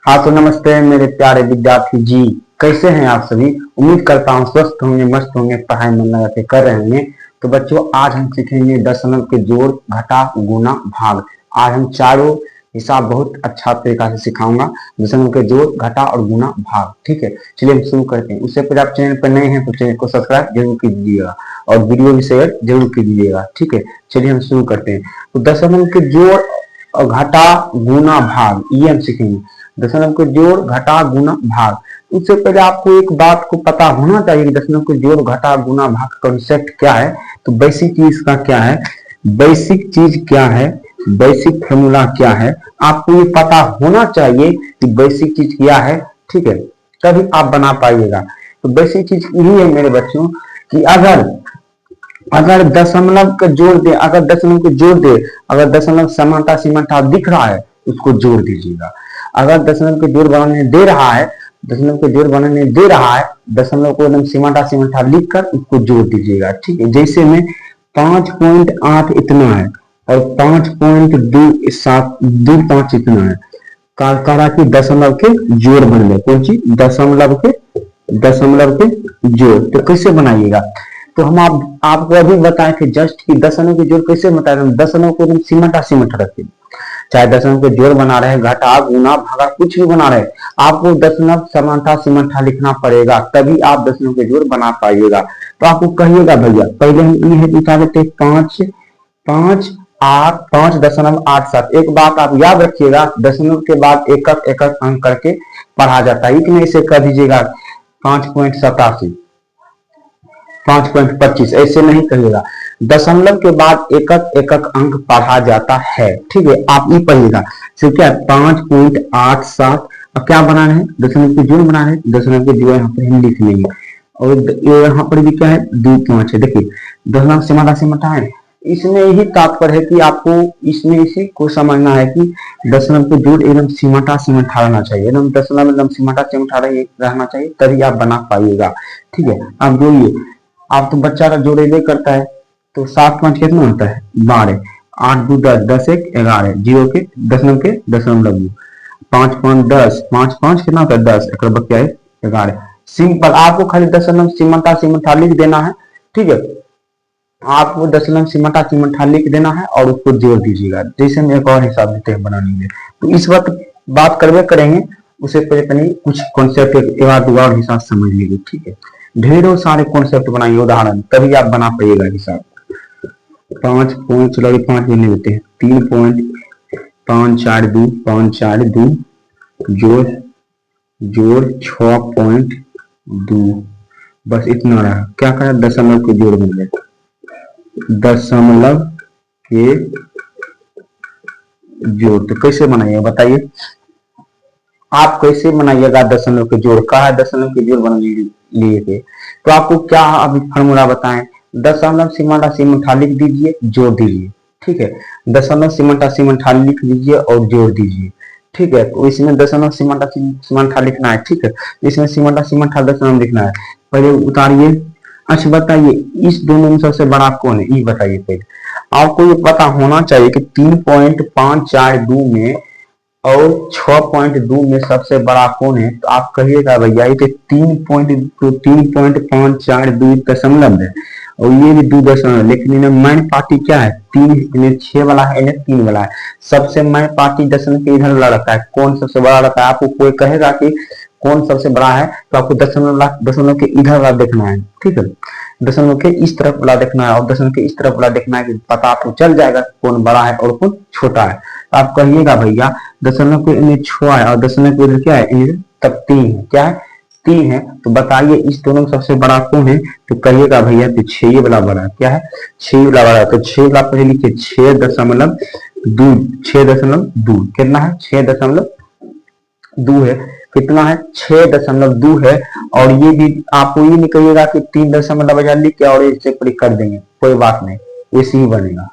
हाँ तो नमस्ते मेरे प्यारे विद्यार्थी जी। कैसे हैं आप सभी। उम्मीद करता हूँ स्वस्थ होंगे, मस्त होंगे, पढ़ाई मन लगा के कर रहे होंगे। तो बच्चों आज हम सीखेंगे दशमलव के जोड़, घटा, गुना, भाग। आज हम चारों हिसाब बहुत अच्छा तरीका से सिखाऊंगा। दशमलव के जोड़, घटा और गुना, भाग। ठीक है, चलिए हम शुरू करते हैं। उससे पहले आप चैनल पर नए हैं तो चैनल को सब्सक्राइब जरूर कीजिएगा और वीडियो भी शेयर जरूर कीजिएगा। ठीक है, चलिए हम शुरू करते हैं। तो दशमलव के जोड़ और घटा, गुना, भाग ये हम सीखेंगे। दशमलव के जोड़, घटा, गुना, भाग। उससे पहले आपको एक बात को पता होना चाहिए कि दशमलव के जोड़, घटा, गुना, भाग का कॉन्सेप्ट क्या है। तो बेसिक चीज का क्या है, बेसिक चीज क्या है, बेसिक फॉर्मूला क्या है, आपको ये पता होना चाहिए कि बेसिक चीज क्या है। ठीक है, तभी आप बना पाइएगा। तो बेसिक चीज यही है मेरे बच्चों कि अगर अगर दशमलव का जोड़ दे, अगर दशमलव को जोड़ दे, अगर दशमलव समानता सीमांता दिख रहा है उसको जोड़ दीजिएगा। अगर दशमलव के जोड़ बनाने दे रहा है, दशमलव के जोड़ बनाने दे रहा है, दशमलव को एकदम सीमांता सीमांता लिख कर उसको जोड़ दीजिएगा। ठीक है, जैसे में 5.8 इतना है और 5.2 इतना है। कहा कि दशमलव के जोड़ बन गए। कौन सी दशमलव के जोड़। तो कैसे बनाइएगा, तो हम आपको अभी बताएं कि जस्ट कि दशमलव के जोड़ कैसे बताए। दशमलव को एकदम सीमांता सीमांता रखिए। चाहे दशमलव के जोड़ बना रहे, घटा, गुना, भागा, कुछ भी बना रहे, आपको दशमलव समानता सीमांता लिखना पड़ेगा, तभी आप दशमलव के जोड़ बना पाइएगा। तो आपको कहिएगा भैया, पहले हम ये निकाल लेते हैं 5.8 एक बात आप याद रखिएगा, दशमलव के बाद एकक एकक अंक करके पढ़ा जाता है। इतने इसे कर दीजिएगा 5.87, 5.25 ऐसे नहीं कहिएगा। दशमलव के बाद एकक एकक अंक पढ़ा जाता है। ठीक है, आप ये पढ़िएगा। सिर्फ क्या 5.87 अब क्या बना रहे हैं, दशमलव के जोड़ बना रहे हैं। दशमलव के जोड़ यहाँ पर हम लिख लेंगे और यहाँ पर भी क्या है 2.5 है। देखिए दशमलव सीमांता सीमांता है। इसमें यही तात्पर्य है कि आपको इसमें इसी को समझना है कि दशमलव के जोड़ एकदम सीमांता सीमांता रहना चाहिए, एकदम दशमलव एकदम सीमांता सीमांता रहना चाहिए, तभी आप बना पाइएगा। ठीक है, आप जोड़िए। आप तो बच्चा का जोड़े करता है तो 7 5 कितना होता है 12, 8 2 10, 10 1 11, जीरो के दशमलव के दशमलव 5 5 10, 5 5 कितना होता है 10, एक क्या है 11। सिंपल, आपको खाली दशमलव सीमांता सीमांता लिख देना है। ठीक है, आपको दशमलव सीमांता सीमांता लिख देना है और उसको जोड़ दीजिएगा। जैसे हम एक और हिसाब देते हैं बनाने में, तो इस वक्त बात करवे करेंगे, उसे पहले कुछ कॉन्सेप्ट एक आध और हिसाब समझ लीजिए। ठीक है, ढेरों सारे कॉन्सेप्ट बनाइए, उदाहरण, तभी आप बना पाइएगा हिसाब। 5 पॉइंट, चलो 5 लेने देते हैं। 3.542 542 जोड़ जोड़ 6.2, बस इतना रहा। क्या करा, दशमलव के जोड़ बन गए, दशमलव के जोड़। तो कैसे बनाइएगा बताइए, आप कैसे बनाइएगा दशमलव के जोड़। कहा है दशमलव के जोड़ बना लिए थे, तो आपको क्या अभी फॉर्मूला बताएं। दशमलव सीमांता सीमांता लिख दीजिए, जोड़ दीजिए। ठीक है, दशमलव सीमांता सीमांता लिख दीजिए और जोड़ दीजिए। ठीक है, तो इसमें दशमलव सीमांता सीमांता लिखना है। ठीक है, इसमें सीमांता सीमांता दशमलव लिखना है। पहले उतारिए। अच्छा बताइए, इस दोनों में सबसे बड़ा कौन है, ये बताइए पहले। आपको ये पता होना चाहिए कि 3.542 में और 6.2 में सबसे बड़ा कौन है। तो आप कहिएगा भैया ये तो 3.542 दशमलव है और ये भी 2 दशमलव, लेकिन इन्हें मैन पार्टी क्या है 3, इन्हें 6 वाला है, इन्हें 3 वाला है। सबसे मैन पार्टी दशमलव के इधर वाला रहता है। कौन सबसे बड़ा रहता है, आपको कोई कहेगा कि कौन सबसे बड़ा है, तो आपको दशमलव के इधर वाला देखना है। ठीक है, दशमलव के इस तरफ वाला देखना है और दशमलव के इस तरफ वाला देखना है, कि पता आपको चल जाएगा कौन बड़ा है और कौन छोटा है। तो आप कहिएगा भैया दशमलव के इन्हें 6 है और दशमलव के इधर क्या है, इधर तक 3 है। क्या है, 3 है। तो बताइए इस दोनों में सबसे बड़ा कौन है। तो कहिएगा भैया तो 6 वाला बड़ा है। क्या है, 6 वाला बड़ा है। तो 6 वाला पहले लिखिए 6.2, 6.2 कितना है 6.2 है। कितना है 6.2 है। और ये भी आपको ये नहीं कहिएगा कि 3.0 लिख के और इससे प्रयोग कर देंगे, कोई बात नहीं, वैसे ही बनेगा,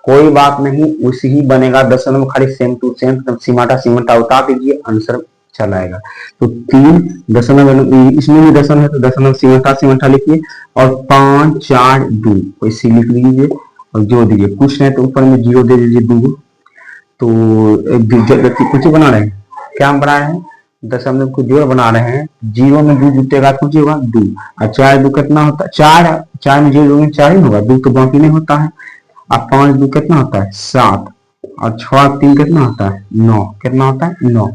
कोई बात नहीं, उसी ही बनेगा। दशमलव खाली same to same Seemanta Seemanta उतार दीजिए, आंसर चला आएगा। तो 3 इसमें भी दशमलव है तो दशमलव सीमांता सीमांता लिखिए और 542 वैसे लिख लीजिए और जोड़ दीजिए। कुछ नहीं तो ऊपर में 0 दे दीजिए 2। तो कुछ बना रहे हैं क्या हम बना रहे हैं, दशमलव को जोड़ बना रहे हैं। जीरो में दो जुटेगा तो होगा दो, और चार दो कितना होता है, चार, चार में जीरो चार ही होगा, दो तो बाकी नहीं होता है। अब पांच दो कितना होता है, सात, और छह तीन कितना होता है, नौ, कितना होता है, नौ।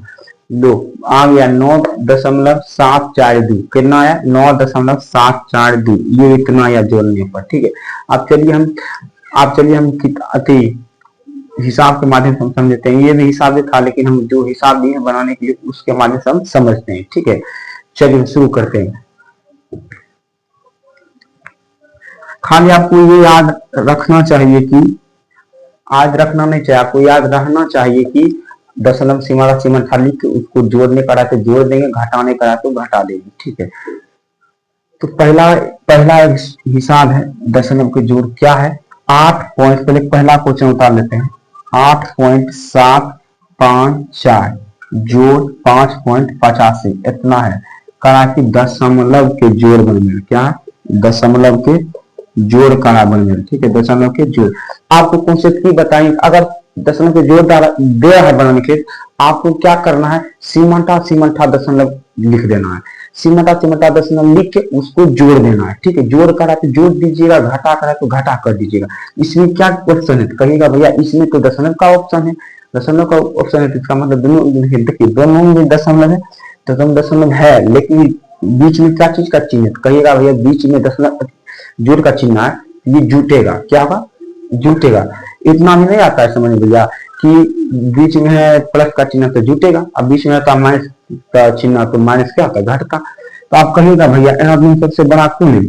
दो आ गया 9.742, कितना आया, 9.742, ये इतना आया जोड़ने पर। ठीक है, अब चलिए हम अति हिसाब के माध्यम से हम समझते हैं। ये भी हिसाब था, लेकिन हम जो हिसाब दिए बनाने के लिए उसके माध्यम से हम समझते हैं। ठीक है, चलिए शुरू करते हैं। खाली आपको ये याद रखना चाहिए कि, आज रखना नहीं चाहिए, आपको याद रहना चाहिए कि दशमलव सीमा था लिख के उसको जोड़ने का रहते जोड़ देंगे, घटाने का रहते तो घटा देंगे। ठीक है, तो पहला हिसाब है दशमलव के जोड़, क्या है, 8 पॉइंट, पहले पहला क्वेश्चन उतार लेते हैं। 8.754 जोड़ 5.85 इतना है। करा कि दशमलव के जोड़ बन गए, क्या दशमलव के जोड़ करा बन गए। ठीक है, दशमलव के जोड़ आपको कॉन्सेप्ट की बताएंगे। अगर दशमलव के जोड़ दे रहा है बनाने के, आपको क्या करना है, सीमंठा दशमलव लिख देना है। सीमंठा दशमलव लिख के उसको जोड़ देना है। ठीक है, जोड़ करा तो जोड़ दीजिएगा, घटा करा तो घटा कर दीजिएगा। इसमें क्या ऑप्शन है, कहिएगा भैया इसमें तो दशमलव का ऑप्शन है, दशमलव का ऑप्शन है, तो इसका मतलब दोनों, देखिए दोनों में दशमलव है, तो दशमलव है, लेकिन बीच में क्या चीज का चिन्ह है, कहिएगा भैया बीच में दशमलव जोड़ का चिन्ह है, ये जुटेगा, क्या होगा, जुटेगा। इतना भी नहीं आता है समझ भैया कि बीच में है प्लस का चिन्ह तो जुटेगा, अब बीच में आता माइनस का चिन्ह तो माइनस क्या होता है, घटता। तो आप कहिएगा भैया यहाँ सबसे बड़ा कौन है,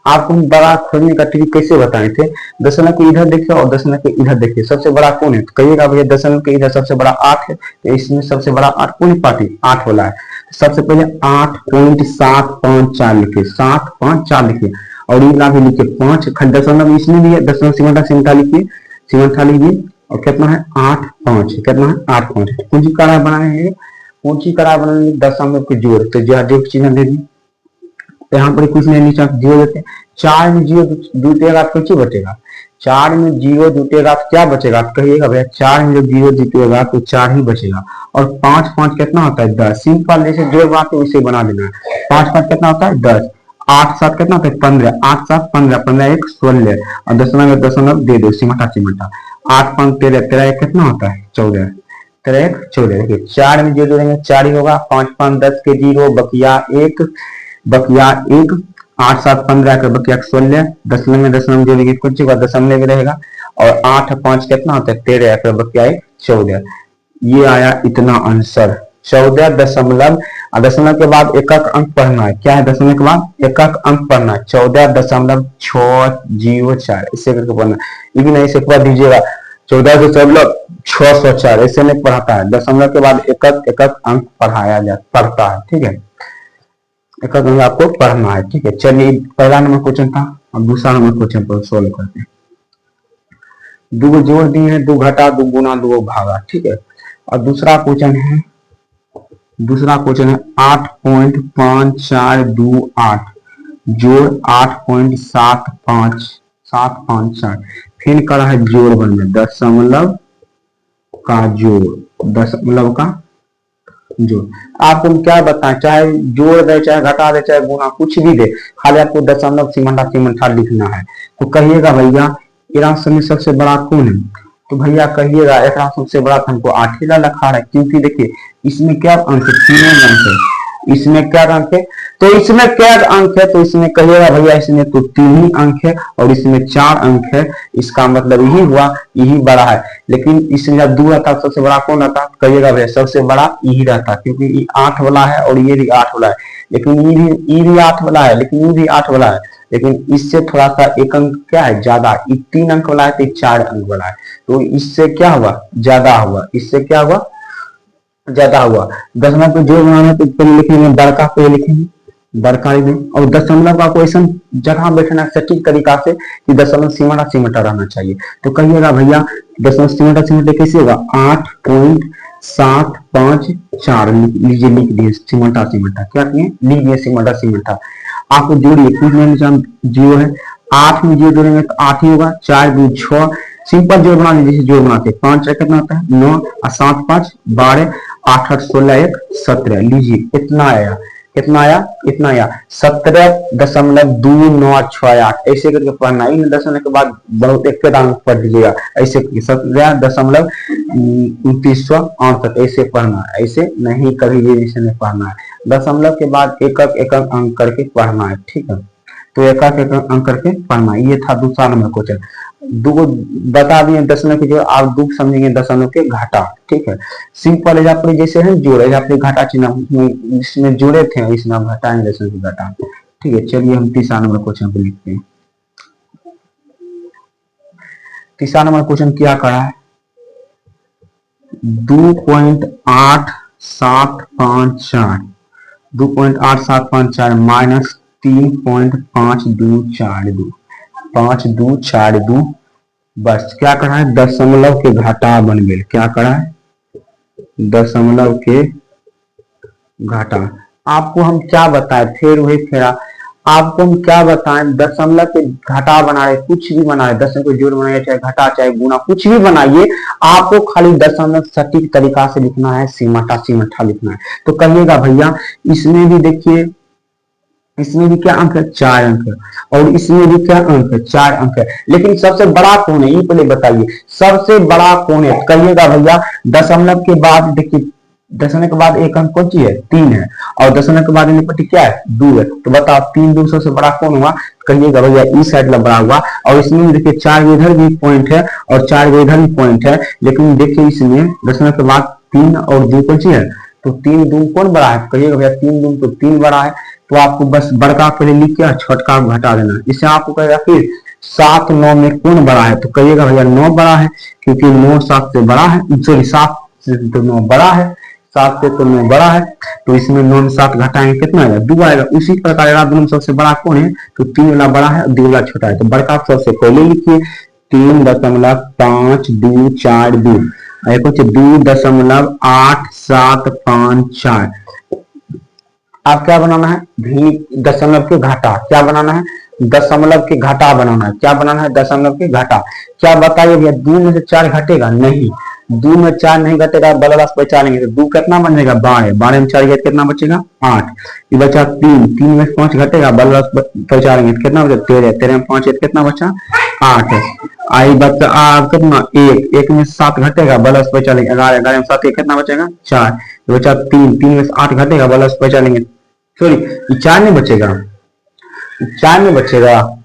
आपको बड़ा खोजने का ट्रिक कैसे बताए थे, दशमलव को इधर देखिए और दशमलव के इधर देखिए, सबसे बड़ा कौन है, तो कहिएगा भैया दशमलव के इधर सबसे बड़ा 8 है, तो इसमें सबसे बड़ा 8 कौन है, पार्टी 8 वाला है। सबसे पहले 8.754 लिखे, 754 लिखिए, और इतना भी लिखिए 5, दशमलव इसमें भी है, दशमलव सीमंठा लिखिए, सीमंठा लीजिए, और कितना है 8.5, कितना है 8.5। पूंजी कड़ा बनाएंगे, पूंजी कड़ा बनाएंगे दशमलव के जोड़, तो जो चिन्ह दे दी, तो यहाँ पर कुछ नहीं, नीचे जीरो देते हैं। 4 में जीरो जुटेगा तो क्या बचेगा, 4 में जीरो जुटेगा तो क्या बचेगा, कहिएगा भैया 4 में जब जीरो जुटेगा तो 4 ही बचेगा। और 5 5 कितना होता है, 10, सिंपल जैसे जोड़ बात है उसे बना देना है। 5 5 कितना होता है, 10, 8 7 कितना होता है, 15, 8 7 15, 15 1 16, और दशमलव दे दो, सिमटा 8 5 13, 13 कितना होता है, 14, 13 1 14। देखिए 4 में जीरो देंगे 4 ही होगा, 5 5 10 के जीरो, बकिया 1, 8 7 15 का बकिया 16, दशमलव में दशमलव जोड़ेंगे कुछ दशमलव में रहेगा, और 8 5 कितना होता है, 13 का बकिया 1 14। ये आया इतना आंसर 14 दशमलव, दशमलव के बाद एकक अंक पढ़ना है, क्या है, दशमलव के बाद एकक अंक पढ़ना है, 14.604, इसे करके पढ़ना है। ये भी नहीं से पढ़ दीजिएगा 14.604, ऐसे नहीं पढ़ाता है, दशमलव के बाद एकक अंक पढ़ता है। ठीक है, एकक अंक आपको पढ़ना है। ठीक है, चलिए पहला नंबर क्वेश्चन था, अब दूसरा नंबर क्वेश्चन पर सोल्व करते हैं। दो जोड़ दिए हैं, 2 घटा 2 गुना 2 भागा। ठीक है, और दूसरा क्वेश्चन है 8.5428 जोड़ 8.754, फिर करा है जोड़ बन गया, दशमलव का जोड़। आपको क्या बताएं, चाहे जोड़ दे, चाहे घटा दे, चाहे गुना, कुछ भी दे, खाली आपको दशमलव सीमंठा लिखना है। तो कहिएगा भैया इरासन में सबसे बड़ा कौन है, तो भैया कहिएगा एक सबसे बड़ा हमको 8 ही लिखा है, क्योंकि देखिए इसमें क्या अंक है, 3 अंक है, इसमें क्या अंक है, तो इसमें क्या अंक है, तो इसमें कहिएगा भैया इसमें तो 3 ही अंक है, और इसमें 4 अंक है, इसका मतलब यही हुआ, यही बड़ा है। लेकिन इसमें जब 2 रहता सबसे बड़ा कौन रहता, कहिएगा भैया सबसे बड़ा यही रहता, क्योंकि ये 8 वाला है और ये भी 8 वाला है, लेकिन ये भी 8 वाला है, लेकिन ये भी 8 वाला है, लेकिन इससे थोड़ा सा एक अंक क्या है ज्यादा, 3 अंक वाला है तो 4 अंक वाला है, तो इससे क्या हुआ, ज्यादा हुआ, इससे क्या हुआ, ज्यादा हुआ। दशमलव को जोड़ बनाना तो पहले लिखेंगे बड़का, को लिखेंगे बड़का ही, और दशमलव का क्वेश्चन जगह बैठना सटीक तरीका से कि दशमलव सीमंठा रहना चाहिए। तो कहिएगा भैया दशमलव सीमंठा कैसे होगा, 8.754 लीजिए, लिख दिए सीमंठा, क्या किए, लिख दिए सीमंठा। आपको जोड़िए, कुछ में जीरो है, 8 में जीरो जोड़ेंगे तो 8 ही होगा, 4 2 6, सिंपल जोड़ बना लीजिए, जोड़ बनाते 5 कितना होता है 9, और 7 5 12, 8 8 16 1 17, लीजिए इतना आया, कितना आया, इतना आया 17.296 ऐसे करके पढ़ना है। इन दशमलव के बाद बहुत एक अंक पढ़ लीजिएगा ऐसे, 17.2968 ऐसे पढ़ना है, ऐसे नहीं कभी भी ऐसे नहीं पढ़ना है। दशमलव के बाद एक एक अंक करके पढ़ना है, ठीक है। तो एक एक अंक करके पढ़ना, ये था दूसरा नंबर क्वेश्चन। दो बता दिए दशमलव की जगह, आप दो समझेंगे दशमलव के घाटा, ठीक है। सिंपल है आपने जैसे है जोड़े, आपने घाटा चिन्ह इसमें जोड़े थे, इसमें आप घटाएंगे दशमलव की घाटा, ठीक है। चलिए हम तीसरा नंबर क्वेश्चन को लिखते हैं। तीसरा नंबर क्वेश्चन क्या करा है, 2.8754 2.8754 माइनस 3.5242 5242, बस क्या करा है, दशमलव के घाटा बन गए। क्या करा है, दशमलव के घाटा। आपको हम क्या बताएं, फिर वही फेरा, आपको हम क्या बताएं, दशमलव के घाटा बना रहे, कुछ भी बना रहे, दशमलव को जोड़ बनाइए, चाहे घाटा चाहे गुना, कुछ भी बनाइए, आपको खाली दशमलव सटीक तरीका से लिखना है, सीमाटा सीमाटा लिखना है। तो कहिएगा भैया इसमें भी देखिए, इसमें भी क्या अंक है, 4 अंक है, और इसमें भी क्या अंक है, 4 अंक है, लेकिन सबसे बड़ा कौन है ये पहले बताइए, सबसे बड़ा कौन है। कहिएगा भैया दशमलव के बाद देखिए, दशमलव के बाद एक अंक कौन सी है, 3 है, और दशमलव के बाद निपटी क्या है, 2 है। तो बताओ 3 2 सबसे बड़ा कौन हुआ, कहिएगा भैया इस साइड बड़ा हुआ। और इसमें भी देखिए 4 इधर भी पॉइंट है और 4 इधर भी पॉइंट है, लेकिन देखिए इसमें दशमलव के बाद 3 और 2 कौन सी है, तो 3 2 कौन बड़ा है, कहिएगा भैया 3 2 तो 3 बड़ा है। तो आपको बस बड़का पहले लिख के छोटका घटा देना। इससे आपको कहेगा फिर 7 9 में कौन बड़ा है, तो कहिएगा भैया 9 बड़ा है, क्योंकि 9 7 से बड़ा है, सॉरी 7 से तो 9 बड़ा है, 7 से तो 9 बड़ा है। तो इसमें 9 में 7 घटाएंगे कितना आएगा, 2 आएगा। उसी प्रकार दोनों सबसे बड़ा कौन है, तो 3 वाला बड़ा है, 2 वाला छोटा है। तो बड़का सबसे पहले लिखिए 3.5242, 2.8754। आप क्या बनाना है, दशमलव के घाटा, क्या बनाना है, दशमलव के घाटा बनाना है। क्या बनाना है, दशमलव के घाटा। क्या बताइए भैया 2 में से 4 घटेगा, नहीं 2 में 4 नहीं घटेगा, बलरास बचा लेंगे तो 2 कितना बनेगा, 12, 12 में 4 गया कितना बचेगा, 8, ये बचा 3, 3 में 5 घटेगा, बलरास बचा लेंगे तो कितना बचा, 13, 13 में 5 कितना बचा, 8, आई बचा कितना 1, 1 में 7 घटेगा, बलरास बचा लेंगे 11, 11 में 7 कितना बचेगा, 4, ये बचा 3, 3 में 8 घटेगा, बलरास बचा लेंगे, सॉरी 4 नहीं बचेगा, 4 में बचेगा।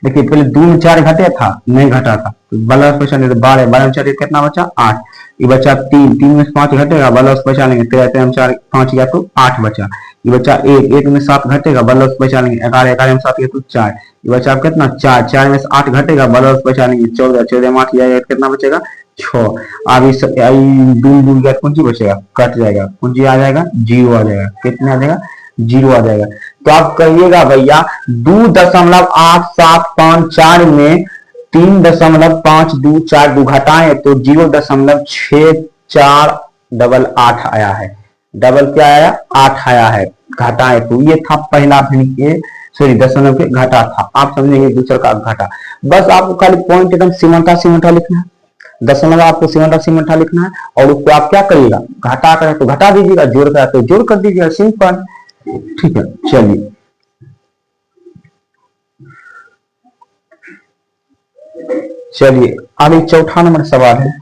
देखिए पहले 2 में 4 घटे था, नहीं घटा था, तो बलस बचा लेंगे 12, 12 में 4 कितना बचा, 8, ये बचा 3, 3 में 5 घटेगा, बलस बचा लेंगे 13, 13 में 4 5 गया तो 8 बचा, ये बचा 1, 1 में 7 घटेगा, बलस बचा लेंगे 11, 11 में 7 गया तो 4, ये बचा कितना 4, 4 में 8 घटेगा, बलस बचा लेंगे 14, 14 में 8 जाएगा कितना बचेगा 6। अब इस दूर दूर गया कौन सी बचेगा, कट जाएगा, कौन सी आ जाएगा, 0 आ जाएगा, कितने आ जाएगा, 0 आ जाएगा। तो आप कहिएगा भैया 2.8754 में 3.524 घटाएं तो 0.6488 आया है, डबल क्या आया, 8 आया है, घटाएं तो ये था पहला सॉरी दशमलव के घाटा था। आप समझेंगे दूसरा का घाटा। बस आपको खाली पॉइंट एकदम सीमंटा सीमंटा लिखना है, दशमलव आपको सीमंटा सीमंटा लिखना है, और उसको आप क्या करिएगा, घाटा करें तो घटा दीजिएगा, जोड़ करें तो जोड़ कर दीजिएगा, सिंपल, ठीक है। चलिए चलिए आगे चौथा नंबर सवाल है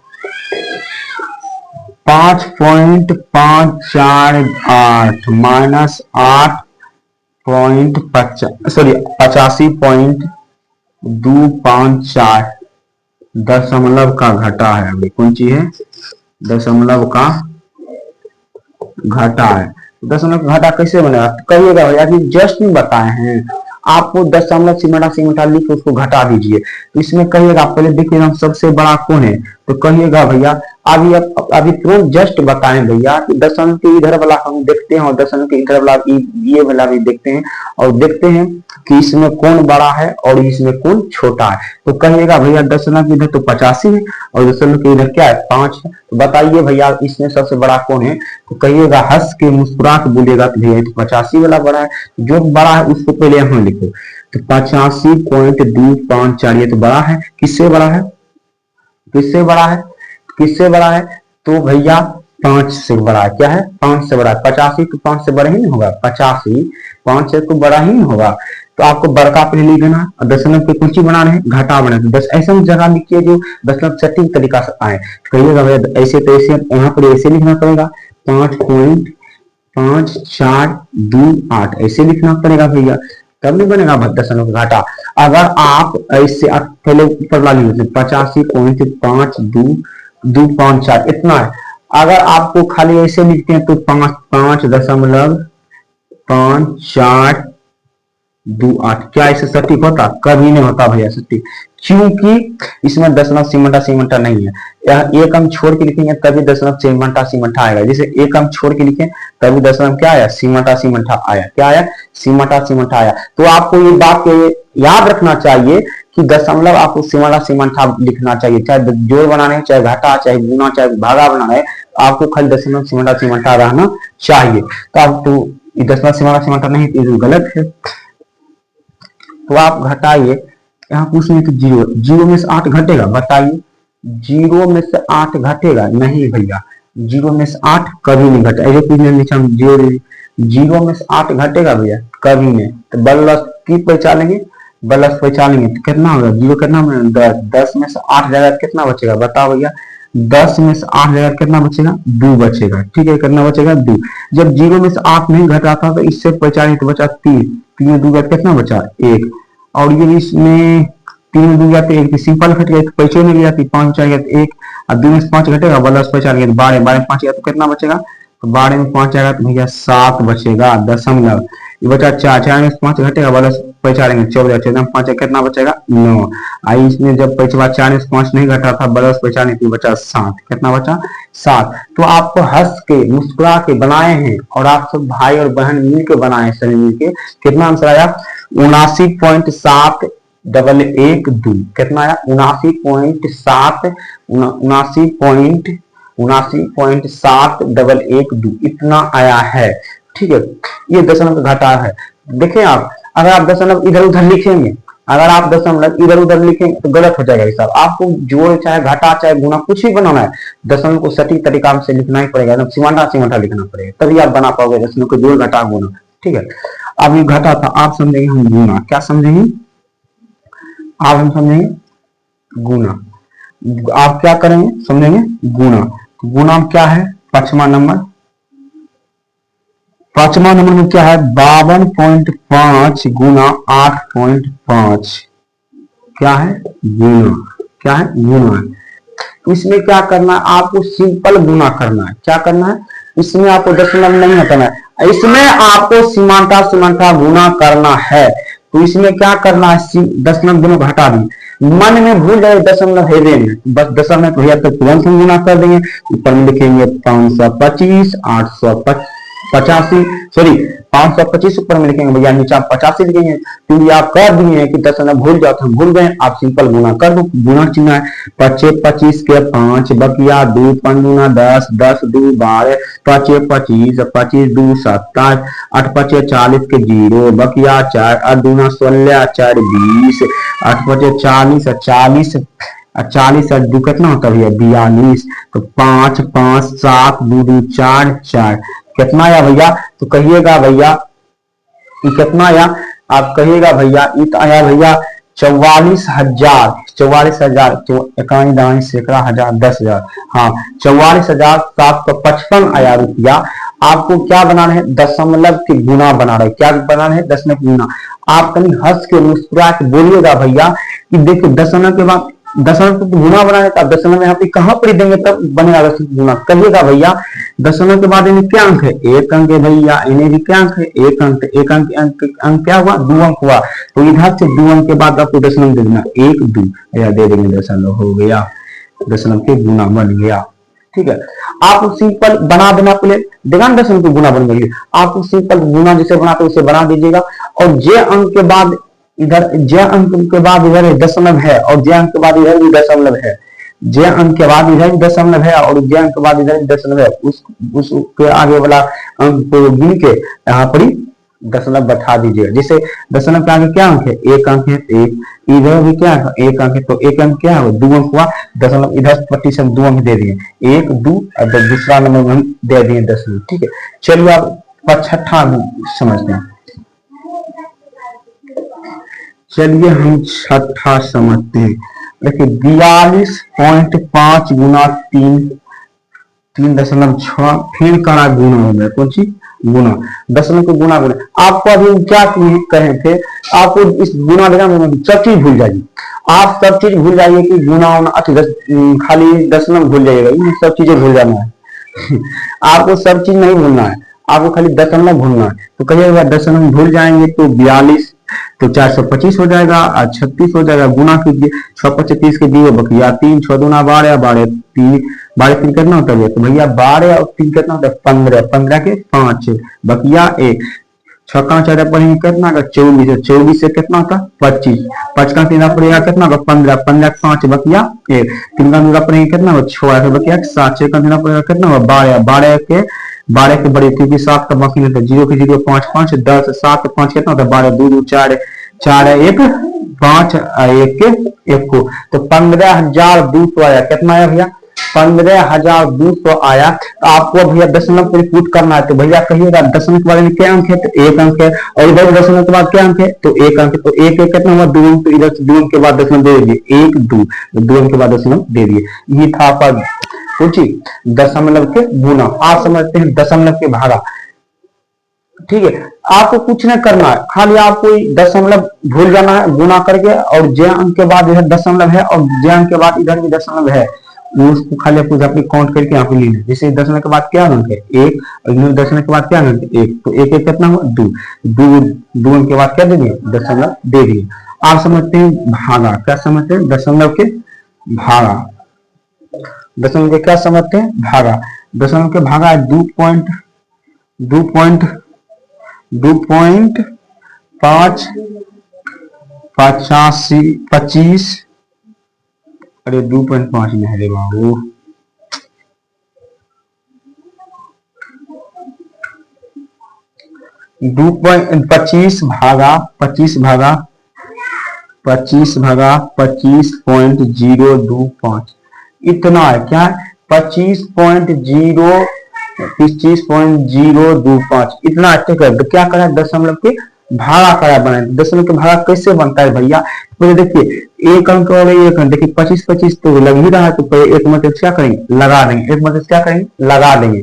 5.548 माइनस 85.254 दशमलव का घटा है। अभी कौन सी है, दशमलव का घटा है। दशमलव का घटा कैसे बनेगा, कहिएगा भैया कि जस्ट नहीं बताए हैं आपको, दशमलव सिमटा सिमटा लिख के उसको घटा दीजिए। तो इसमें कहिएगा पहले देखिएगा सबसे बड़ा कौन है, तो कहिएगा भैया अभी तुरंत जस्ट बताएं भैया कि दशमलव के इधर वाला हम देखते हैं और दशमलव के इधर वाला ये वाला भी देखते हैं, और देखते हैं कि इसमें कौन बड़ा है और इसमें कौन छोटा है। तो कहिएगा भैया दशमलव के इधर तो 85 है और दशमलव के इधर क्या है, 5 है। तो बताइए भैया इसमें सबसे बड़ा कौन है, तो कहिएगा हंस के मुस्कुरा के बोलिएगा तो भैया तो 85 वाला बड़ा है, जो बड़ा है उसको पहले यहाँ लिखो। तो 85.254 ये तो बड़ा है, किससे बड़ा है, किससे बड़ा है, किससे बड़ा है, तो भैया 5 से बड़ा है, क्या है 5 से बड़ा है। 85 तो 5 से बड़ा ही नहीं होगा, 85 5 से तो बड़ा ही नहीं होगा। तो आपको बड़का पहले लिख देना और दशमलव की कुंची बना रहे हैं, घटा बना रहे हैं। दस ऐसा जगह लिखिए जो दशमलव सटीक तरीका से आए। कहिएगा भैया ऐसे तो ऐसे यहाँ पर ऐसे लिखना पड़ेगा, 5.5428 ऐसे लिखना पड़ेगा भैया, तब नहीं बनेगा दशमलव का घाटा। अगर आप ऐसे पहले ऊपर ला लीजिए 85.5224 इतना है। अगर आपको खाली ऐसे लिखते हैं तो 5.5428 क्या इसे सटीक होता? कभी नहीं होता भैया सटीक, क्योंकि इसमें दशमलव सीमंटा नहीं है। एक अंक छोड़ के लिखेंगे तभी दशमलव सीमंटा आएगा। जैसे एक अंक छोड़ के लिखे तभी दशमलव क्या आया? सीमंटा आया। क्या आया? सीमंटा आया। तो आपको ये बात याद रखना चाहिए कि दशमलव आपको सीमंटा लिखना चाहिए, चाहे जोड़ बनाने, चाहे घाटा, चाहे गुना, चाहे भागा बनाना है, आपको खाली दशमलव सीमंटा रहना चाहिए। तो आप तो दशमलव सीमंटा नहीं तो गलत है। तो आप घटाइए, यहाँ पूछने तो जीरो में से 8 घटेगा, बताइए। 0 में से 8 घटेगा? नहीं भैया, 0 में से 8 कभी नहीं घटेगा। ऐसे पूछने नीचे हम 0 में से 8 घटेगा भैया? कभी नहीं। तो बल्लस की पहचानेंगे, बल्लस पहचानेंगे तो कितना होगा? 0 कितना 10 में से 8 जाएगा कितना बचेगा? बताओ भैया, 10 में से 8 जाएगा कितना बचेगा? 2 बचेगा। ठीक है, कितना बचेगा? 2। जब 0 में से 8 नहीं घटा था तो इससे पहचाने तो बचा 3, 3 2 कितना बचा? 1। और ये इसमें 3 2 तो 1 सिंपल घट गया, तो पैसे में गया 5 गया तो 1, और 2 में से 5 घटेगा, बल्लस पहचान गया 12, 12 में 5 गया तो कितना बचेगा? तो 12 में 5 आएगा तो भैया 7 बचेगा। दशमलव ये बचा 4, 4 में 5 घटेगा, बल्लस पहचानेंगे 14, 14 में 5 कितना बचेगा? 9। आई इसमें जब पैसा 4 में 5 नहीं घटा था, बल्लस पहचाने तो बचा 7। कितना बचा? 7। तो आपको हंस के मुस्कुरा के बनाए हैं और आप सब भाई और बहन मिल के बनाए हैं, सभी मिल के। कितना आंसर आया? 79.712। कितना आया? 79.712 इतना आया है। ठीक है, ये दशमलव का घटा है। देखें आप, अगर आप दशमलव इधर उधर लिखेंगे, अगर आप दशमलव इधर उधर लिखेंगे तो गलत हो जाएगा हिसाब। आपको जोड़, चाहे घटा, चाहे गुना, कुछ भी बनाना है, दशमलव को सटीक तरीका से लिखना ही पड़ेगा, एकदम सीमंटा लिखना पड़ेगा, तभी आप बना पाओगे दशमलव को जोड़, घटा, गुना। ठीक है, अब ये घटा था, आप समझेंगे हम गुना। क्या समझेंगे? आप हम समझेंगे गुना। आप क्या करेंगे? समझेंगे गुना। गुना क्या है? 5वां नंबर में क्या है? 52.5 गुना 8.5 क्या है? गुना। क्या है? गुना। तो इसमें क्या करना है? आपको सिंपल गुना करना है। क्या करना है? इसमें आपको दशमलव नहीं हटाना है, इसमें आपको सीमंटा गुना करना है। तो इसमें क्या करना है? दशमलव दोनों घटा दी, मन में भूल जाए दशमलव है में, बस दशमलव भैया तो तुरंत हम गुना कर देंगे। ऊपर में लिखेंगे 525 885, सॉरी 525 ऊपर में लिखेंगे भैया, नीचे आप 85 लिखेंगे, क्योंकि आप कर दिए हैं कि दशमलव भूल जाओ तो हम भूल गए। आप सिंपल गुना कर दो। गुना चिन्ह है 25 के 5 बकिया 2 5 गुना 10 10 2 12 5 25 25 2 27 8 5 40 के 0 बकिया 4 8 दूना 16 4 20 8 5 40 40 और 2 कितना होता है भैया? 42। तो 5 5 7 2 2 4 4 कितना आया भैया? तो कहिएगा भैया ये कितना आया? आप कहिएगा भैया ये तो आया भैया 44,000 इकाई दाई सैकड़ा हजार 10,000, हाँ 44,755 आया रुपया। आपको क्या बनाना है? दशमलव के गुना बना रहे। क्या बनाना है? दशमलव के गुना। आप कहीं हंस के मुस्कुरा के बोलिएगा भैया कि देखिए दशमलव के बाद दशमलव को गुना बनाने का, दशमलव यहाँ पे कहां पर देंगे तब बनेगा दशमलव गुना। कहिएगा भैया दशमलव के बाद इन्हें क्या अंक है? 1 अंक है भैया। इन्हें भी क्या अंक है? 1 अंक। 1 अंक क्या हुआ? 2 अंक हुआ। तो इधर से 2 अंक के बाद आपको दशमलव दे देना 1 2 या दे देंगे दशमलव, हो गया दशमलव के गुना बन गया। ठीक है, आप सिंपल बना देना, पहले देखा दशमलव के गुना बन गई। आप सिंपल गुना जैसे बनाते उसे बना दीजिएगा, और जे अंक के बाद इधर जे अंक के बाद इधर दशमलव है, और जे अंक के बाद इधर भी दशमलव है, जे अंक के बाद इधर भी दशमलव है, और जे अंक के बाद इधर भी दशमलव है। उसके आगे वाला अंक को गिन के यहाँ पर दशमलव बैठा दीजिएगा। जैसे दशमलव के आगे क्या अंक है, एक अंक है, तो एक इधर भी क्या है, एक अंक है, तो एक अंक क्या है, 2 अंक हुआ। दशमलव इधर पट्टी से हम 2 अंक दे दिए, 1 2 और दूसरा नंबर हम दे दिए दशमलव। ठीक है, चलिए आप छठा समझते हैं। चलिए हम छठा समझते हैं। देखिए 42.5 गुना 3.6 फिर करा गुना हो गया, कौन सी गुना, दशमलव को गुना गुना। आपको अभी क्या कहे थे, आपको इस गुना देना सब चीज भूल जाइए, आप सब चीज भूल जाइए कि गुना होना, खाली दशमलव भूल जाइएगा, इन सब चीजें भूल जाना है। आपको सब चीज नहीं भूलना है, आपको खाली दशमलव भूलना है। तो कहिएगा दशमलव भूल जाएंगे तो 42 तो 425 हो जाएगा और 36 हो जाएगा। गुना कीजिए 6 के दिए बकिया 3, 6 दूना 12, 12 3 कितना होता है, तो भैया 12 और 3 कितना होता है 15, 15 के 5 बकिया 1, 6 का 4 पढ़ेंगे कितना का 24, 24 से कितना होता 25, 5 का 3 पड़ेगा कितना का 15, 15 के 5 बकिया 1, 3 का 2 पढ़ेंगे कितना 6 बकिया 7, 6 का 3 पड़ेगा कितना 12, 12 के बड़े क्योंकि 7 का बाकी नहीं था, 0 के 0 5 5 10 7 5 कितना होता है 12, 2 2 4 4 1 5 1 के 1 को, तो 15,200 आया। कितना आया भैया 15,200 आया। तो आपको भैया दशमलव को पुट करना है, तो भैया कहिएगा दशमलव के बाद में क्या अंक है, तो 1 अंक है, और इधर दशमलव के बाद क्या अंक है, तो 1 अंक है, तो 1 कितना हुआ 2 अंक, तो इधर से 2 अंक के बाद दशमलव दे दीजिए 1 2, 2 अंक के बाद दशमलव दे दिए। ये था आपका सोचिए दशमलव के गुना। आप समझते हैं दशमलव के भागा। ठीक है, आपको कुछ नहीं करना है, खाली आपको दशमलव भूल जाना है गुना करके, और जे अंक के बाद इधर दशमलव है और जे अंक के बाद इधर भी दशमलव है, उसको खाली आपको अपनी काउंट करके यहाँ पे लेना है। जैसे दशमलव के बाद क्या अंक है 1, और दशमलव के बाद क्या अंक है 1, तो 1 1 कितना हुआ 2, 2 अंक के बाद क्या दे दिए दशमलव दे दिए। आप समझते हैं भागा, क्या समझते हैं दशमलव के भागा, दशमलव के क्या समझते हैं भागा। दशमलव के भागा 2.25, अरे 2.5 में है बाबू, 25 भागा 25.025 इतना है, क्या 25.025 इतना। ठीक है, तो क्या करा दशमलव के भागा करा बनाए। दशमलव के भागा कैसे बनता है भैया, तो देखिए 1 अंक और 1 अंक, देखिए 25 25 तो लग ही रहा है, तो पहले एक मत क्या करेंगे लगा देंगे, एक मत क्या करेंगे लगा देंगे,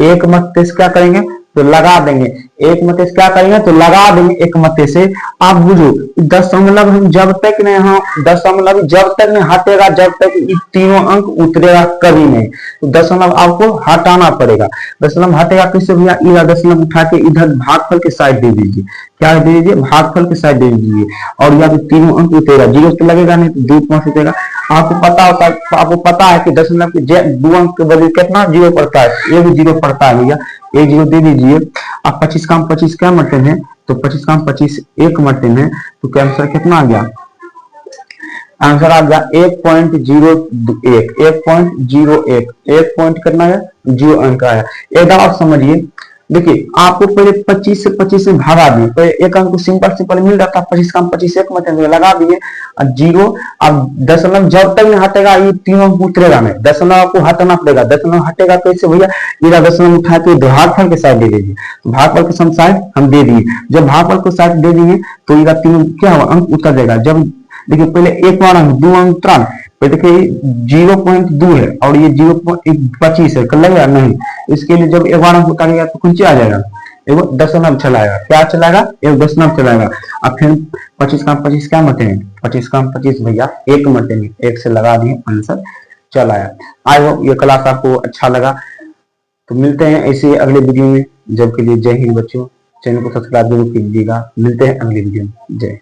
एक मत क्या करेंगे तो लगा देंगे, एक मते से क्या करेंगे तो लगा देंगे एक मते से। आप बुझो दशमलव हम जब तक नहीं, हाँ दशमलव जब तक नहीं हटेगा, जब तक ये तीनों अंक उतरेगा कभी नहीं, तो दशमलव आपको हटाना पड़ेगा। दशमलव हटेगा कैसे भैया, इधर दशमलव उठा के इधर भागफल के साइड दे दीजिए, क्या दे दीजिए भागफल के साइड दे दीजिए, और या तो तीनों अंक उतरेगा, 0 तो लगेगा नहीं तो 2 5 उतरेगा। आपको पता होता है, आपको पता है कि दशमलव के 2 अंक के बदले कितना 0 पड़ता है, एक 0 पड़ता है भैया, एक 0 दे दीजिए। अब 25 का 25 क्या मरते हैं, तो 25 का 25 एक मरते हैं, तो क्या आंसर कितना आ गया, आंसर आ गया 1.01, 1.01, 1 पॉइंट कितना है 0 अंक आया। एक बार आप समझिए, देखिए आपको पहले 25 से 25 में भागा दिए, पहले एक अंक को सिंपल मिल रहा था, 25 का 25 एक मत लगा दिए 0। अब दशमलव जब तक नहीं हटेगा ये तीनों अंक उतरेगा नहीं, दशमलव आपको हटाना पड़ेगा। दशमलव हटेगा कैसे भैया, इधर दशमलव उठा के भागफल के साइड दे दीजिए, तो भागफल के साइड हम दे दिए, जब भागफल को साइड दे दिए तो इधर तीनों क्या हुआ अंक उतर जाएगा। जब देखिए पहले एक बार अंक 2 अंक उतरा, देखिए 0.2 है और ये 0.25 है, लगेगा नहीं, इसके लिए जब एक बार अंक उतारेगा तो कुछ आ जाएगा, एगो दशमलव चलाएगा, क्या चलाएगा एक दशमलव चलाएगा। अब फिर 25 का 25 क्या मते हैं, 25 का 25 भैया एक मते में, एक से लगा दिए आंसर चल आया। आई होप ये क्लास आपको अच्छा लगा, तो मिलते हैं ऐसे अगले वीडियो में। जब के लिए जय हिंद बच्चों, चैनल को सब्सक्राइब जरूर कीजिएगा, मिलते हैं अगले वीडियो में, जय।